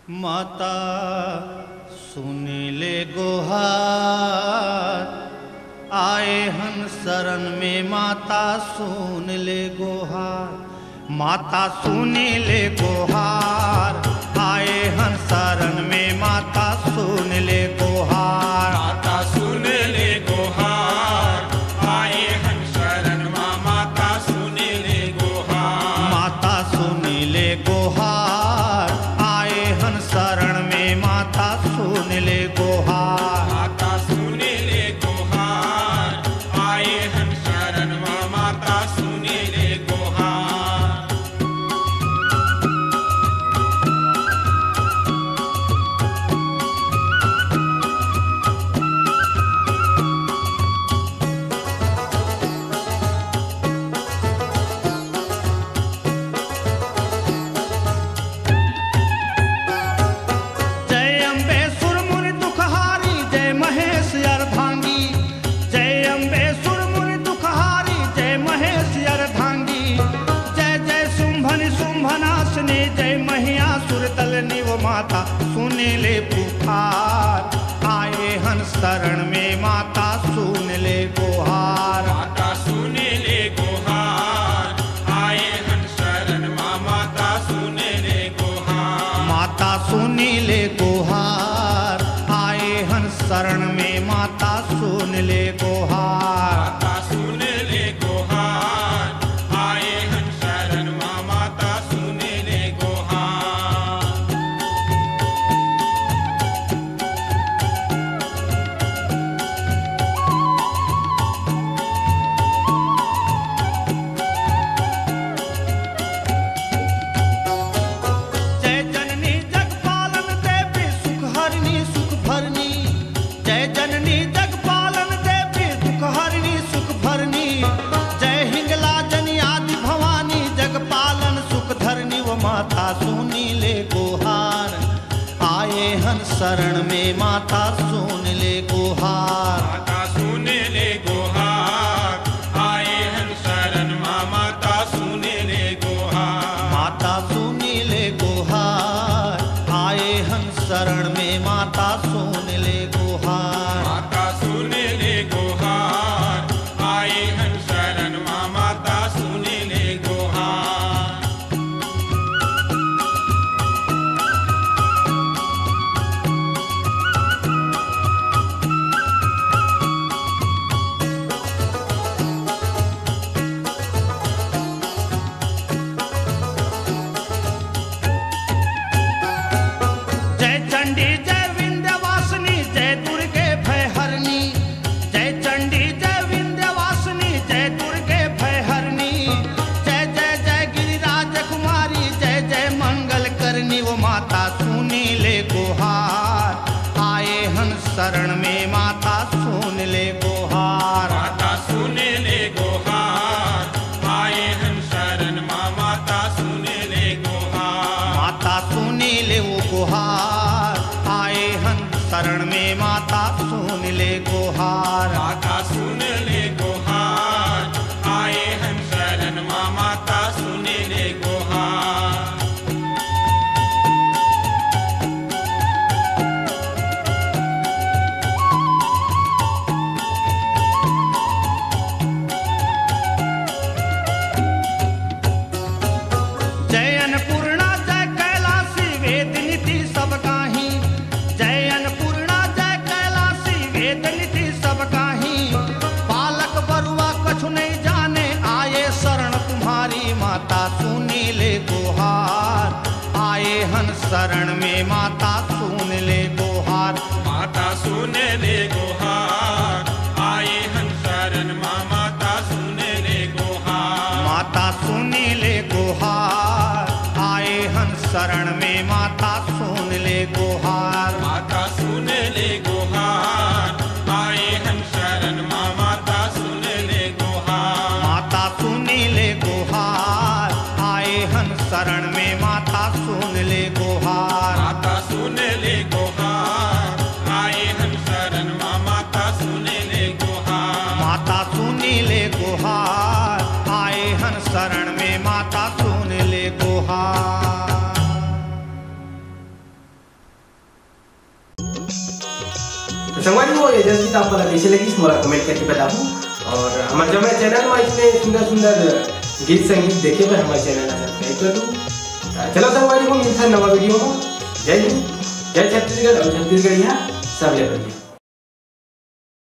माता सुन ले गुहार, आए हन शरण में माता सुन ले गुहार। माता सुन ले गुहार, आए हन शरण में माता सुन ले गुहार। माता सुन ले गुहार, आए हन शरण माँ माता सुन ले गुहार। माता सुन ले गुहार, आए हन शरण में माता सुन ले गुहार। माता सुन ले गुहार, आए हन शरण माँ माता सुन ले गुहार। जय अम्बे सुरमुनि दुखहारी, जय महेश अर्धांगी। जय अम्बे सुरमुनि दुखहारी, जय महेश अर्धांगी। जय जय शुंभनि शुंभनाशिनी, जय महिषासुर दलनी। वो माता सुन ले पुकार, आए हन शरण में माता सुन ले गुहार। माता सुन ले गुहार, आए हन शरण माँ माता सुन ले गुहार। माता सुन ले गुहार, आए हन शरण में माता सुन ले गुहार। माता सुन ले गुहार, आए हन शरण माँ माता सुन ले गुहार। जय जननी जगपालन देवी सुख हरणी सुख भरनी। जय जननी जगपालन देवी सुख हरणी सुख भरनी। जय हिंगला जनी आदि भवानी, जगपालन सुख धरनी। वो माता सुनी ले गुहार, आए हन शरण में माता सुन ले गुहार। माता सुन ले गुहार, आए हन शरण माँ माता सुन ले गुहार। माता सुनी ले गुहार, आए हन शरण में माता सुन ले गुहार। माता सुन ले गुहार, आए हन शरण माँ माता सुन ले गुहार। जय चंडी जय विंध्यवासिनी, जय दुर्गे भय हरणी। जय चंडी जय विंध्यवासिनी, जय दुर्गे भय हरणी। जय जय जय गिरिराज कुमारी, जय जय मंगल करनी। वो माता सुनी ले गुहार, आए हन शरण में माता सुन ले गुहार। माता सुन ले गुहार, आए हन शरण माँ माता सुन ले गुहार। माता सुनी ले वो गुहार, आए हन शरण में माता सुन ले गुहार। माता सुन ले गुहार, आए हन शरण माँ माता सुन ले गुहार। जय अन्नपूर्णा जय कैलासी, वेद नीति सब काही। जय अन्नपूर्णा जय कैलासी, वेद नीति सब काही। बालक बरुआ कछु नहीं जाने, आए शरण तुम्हारी। माता सुनी ले गुहार, आए हन शरण में माता सुन ले गुहार। माता सुन ले गुहार, आए हन शरण माँ माता सुन ले गुहार। माता सुनी ले गुहार, आए हन शरण में माता सुन ले गुहार। माता सुन ले गुहार, आए हन शरण माँ माता सुन ले गुहार। माता सुनी ले गुहार, आए हन शरण में माता सुन ले गुहार। माता सुन ले गुहार, आए हन शरण माँ माता सुन ले गुहार। माता सुनी ले गुहार, आए हन शरण में माता सुन ले गुहार। तो संगवारी हो ये जल्दी आपको कैसे लगी मोला कमेंट करके बताओ। और हमारे जब चैनल में इतने सुंदर सुंदर गीत संगीत देखे पर हमारे चैनल का सब्सक्राइब कर दो। चलो संगवारी को मिलता है नवा वीडियो में। जय हिंद, जय छत्तीसगढ़ और छत्तीसगढ़ यहाँ सब ले।